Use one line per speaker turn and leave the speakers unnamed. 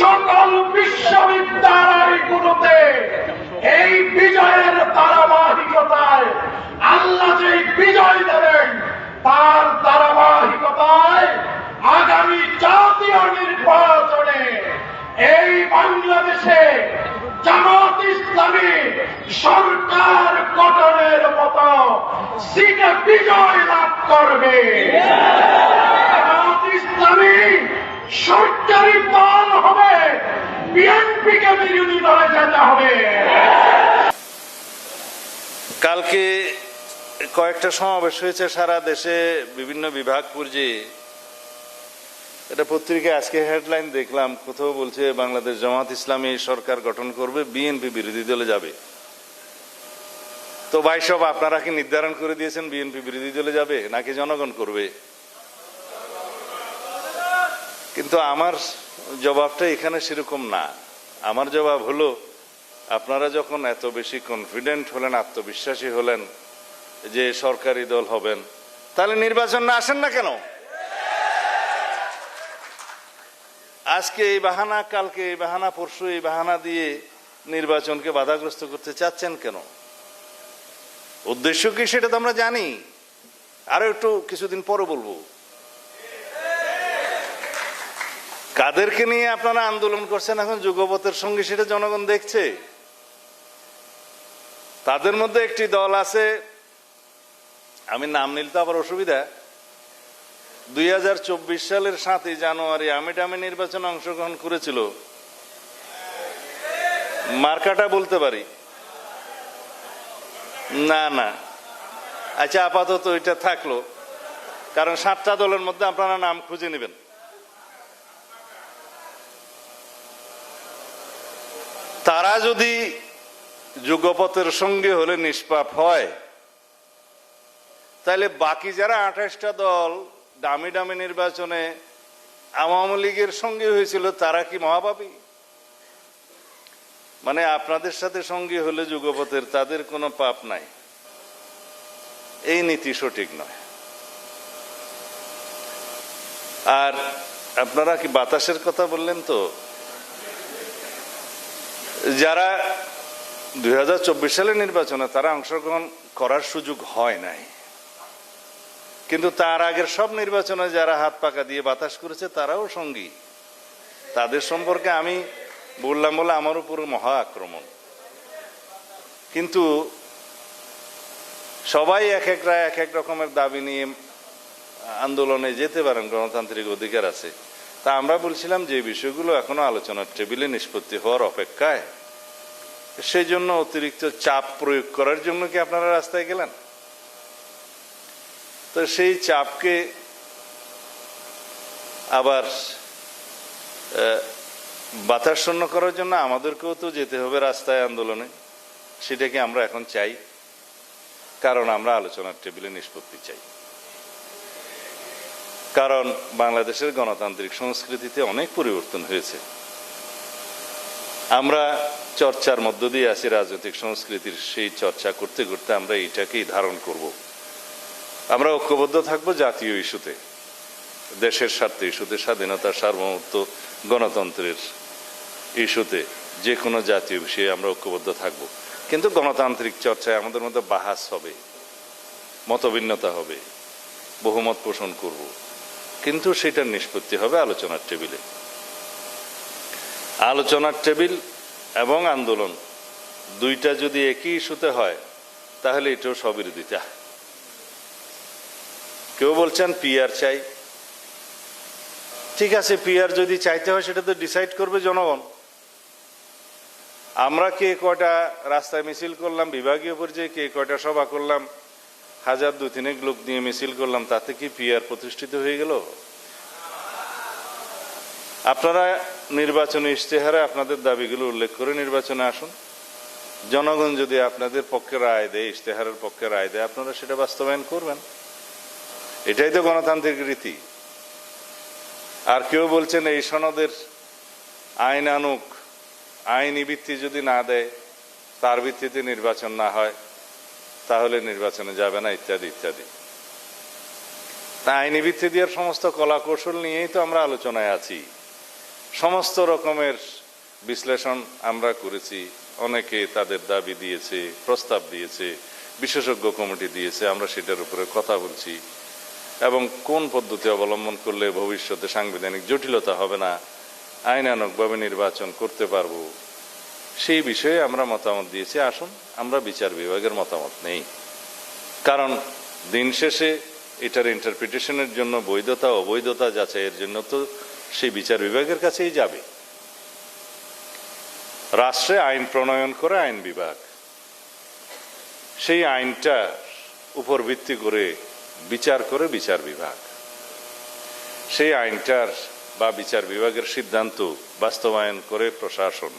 সকল বিশ্ববিদ্যালয়গুলোতে এই বিজয়ের ধারাবাহিকতায় আল্লাহ যে বিজয় দেবেন তার ধারাবাহিকতায় আগামী জাতীয় নির্বাচনে এই বাংলাদেশে জামাত ইসলামী সরকার গঠনের মতো সিটে বিজয় লাভ করবে। জামাত ইসলামী সরকারি দল হবে, বিএনপিকে বিরোধী দলে যেতে হবে।
কালকে কয়েকটা সমাবেশ হয়েছে সারা দেশে বিভিন্ন বিভাগ পর্যায়ে। এটা পত্রিকায় আজকে হেডলাইন দেখলাম, কোথাও বলছে বাংলাদেশ জামাত ইসলামী সরকার গঠন করবে, বিএনপি বিরোধী দলে যাবে। তো ভাই সব আপনারা কি নির্ধারণ করে দিয়েছেন বিএনপি বিরোধী দলে যাবে নাকি জনগণ করবে? কিন্তু আমার জবাবটা এখানে সেরকম না। আমার জবাব হলো, আপনারা যখন এত বেশি কনফিডেন্ট হলেন, আত্মবিশ্বাসী হলেন যে সরকারি দল হবেন, তাহলে নির্বাচন না আসেন না কেন? আজকে এই বাহানা, কালকে এই বাহানা, পরশু এই বাহানা দিয়ে নির্বাচনকে বাধাগ্রস্ত করতে চাচ্ছেন কেন? উদ্দেশ্য কি সেটা তো আমরা জানি, আরো একটু কিছুদিন পরে বলবো। কাদেরকে নিয়ে আপনারা আন্দোলন করছেন এখন যুগপথের সঙ্গে, সেটা জনগণ দেখছে। তাদের মধ্যে একটি দল আছে, আমি নাম নিলে তো আবার অসুবিধা, 2024 সালের 7ই জানুয়ারি আমিটামি নির্বাচনে অংশগ্রহণ করেছিল। মার্কাটা বলতে পারি না? না, আচ্ছা আপাতত এটা থাকলো, কারণ 7টা দলের মধ্যে আপনারা নাম খুঁজে নেবেন। তারা যদি যুগপথের সঙ্গে হলে নিষ্পাপ হয়, তাহলে বাকি যারা 28টা দল দামি দামি নির্বাচনে আওয়ামী লীগের সঙ্গে হয়েছিল, তারা কি মহাপাপী? মানে আপনাদের সাথে সঙ্গী হলে যুগপথের, তাদের কোনো পাপ নাই, এই নীতি সঠিক নয়। আর আপনারা কি বাতাসের কথা বললেন, তো যারা 2024 সালের নির্বাচনে তারা অংশগ্রহণ করার সুযোগ হয় নাই, কিন্তু তার আগের সব নির্বাচনে যারা হাত পাকা দিয়ে বাতাস করেছে তারাও সঙ্গী। তাদের সম্পর্কে আমি বললাম বলে আমার উপর মহা আক্রমণ। কিন্তু সবাই এক এক রকমের দাবি নিয়ে আন্দোলনে যেতে পারেন, গণতান্ত্রিক অধিকার আছে। তা আমরা বলছিলাম যে বিষয়গুলো এখনো আলোচনার টেবিলে নিষ্পত্তি হওয়ার অপেক্ষায়, সেই জন্য অতিরিক্ত চাপ প্রয়োগ করার জন্য কি আপনারা রাস্তায় গেলেন? তো সেই চাপকে আবার বাতাসশূন্য করার জন্য আমাদেরকেও তো যেতে হবে রাস্তায় আন্দোলনে। সেটাকে আমরা এখন চাই, কারণ আমরা আলোচনার টেবিলে নিষ্পত্তি চাই। কারণ বাংলাদেশের গণতান্ত্রিক সংস্কৃতিতে অনেক পরিবর্তন হয়েছে। আমরা চর্চার মধ্য দিয়ে আছি রাজনৈতিক সংস্কৃতির, সেই চর্চা করতে করতে আমরা এটাকেই ধারণ করব। আমরা ঐক্যবদ্ধ থাকবো জাতীয় ইস্যুতে, দেশের স্বার্থে ইস্যুতে, স্বাধীনতা, সার্বভৌমত্ব, গণতন্ত্রের ইস্যুতে, যে কোনো জাতীয় বিষয়ে আমরা ঐক্যবদ্ধ থাকব। কিন্তু গণতান্ত্রিক চর্চায় আমাদের মধ্যে বাহাস হবে, মতভিন্নতা হবে, বহুমত পোষণ করব, কিন্তু সেটার নিষ্পত্তি হবে আলোচনার টেবিলে। আলোচনার টেবিল এবং আন্দোলন দুইটা যদি একই ইস্যুতে হয়, তাহলে এটাও স্ববিরোধিতা। কেউ বলছেন পিআর চাই, ঠিক আছে, পিআর যদি চাইতে হয় সেটা তো ডিসাইড করবে জনগণ। আমরা কে কয়টা রাস্তায় মিছিল করলাম, বিভাগীয় পর্যায়ে কে কয়টা সভা করলাম, 1000-2000 লোক নিয়ে মিছিল করলাম, তাতে কি পিআর প্রতিষ্ঠিত হয়ে গেল? আপনারা নির্বাচনী ইশতেহারে আপনাদের দাবিগুলো উল্লেখ করে নির্বাচনে আসুন। জনগণ যদি আপনাদের পক্ষে রায় দেয়, ইশতেহারের পক্ষে রায় দেয়, আপনারা সেটা বাস্তবায়ন করবেন। এটাই তো গণতান্ত্রিক রীতি। আর কেউ বলছেন এই সনদের আইন আনুক, আইনি ভিত্তি যদি না দেয়, তার ভিত্তিতে নির্বাচন না হয়, তাহলে নির্বাচনে যাবে না, ইত্যাদি ইত্যাদি। তা আইনি ভিত্তি দেওয়ার সমস্ত কলা কৌশল নিয়েই তো আমরা আলোচনায় আছি। সমস্ত রকমের বিশ্লেষণ আমরা করেছি। অনেকে তাদের দাবি দিয়েছে, প্রস্তাব দিয়েছে, বিশেষজ্ঞ কমিটি দিয়েছে, আমরা সেটার উপরে কথা বলছি এবং কোন পদ্ধতি অবলম্বন করলে ভবিষ্যতে সাংবিধানিক জটিলতা হবে না, আইনানুগভাবে নির্বাচন করতে পারবো, সেই বিষয়ে আমরা মতামত দিয়েছি। আসুন, আমরা বিচার বিভাগের মতামত নেই, কারণ দিন শেষে এটার ইন্টারপ্রিটেশনের জন্য বৈধতা অবৈধতা যাচাইয়ের জন্য তো সেই বিচার বিভাগের কাছেই যাবে। রাষ্ট্রে আইন প্রণয়ন করে আইন বিভাগ, সেই আইনটার উপর ভিত্তি করে বিচার করে বিচার বিভাগ, সেই আইনটার বা বিচার বিভাগের সিদ্ধান্ত বাস্তবায়ন করে প্রশাসন।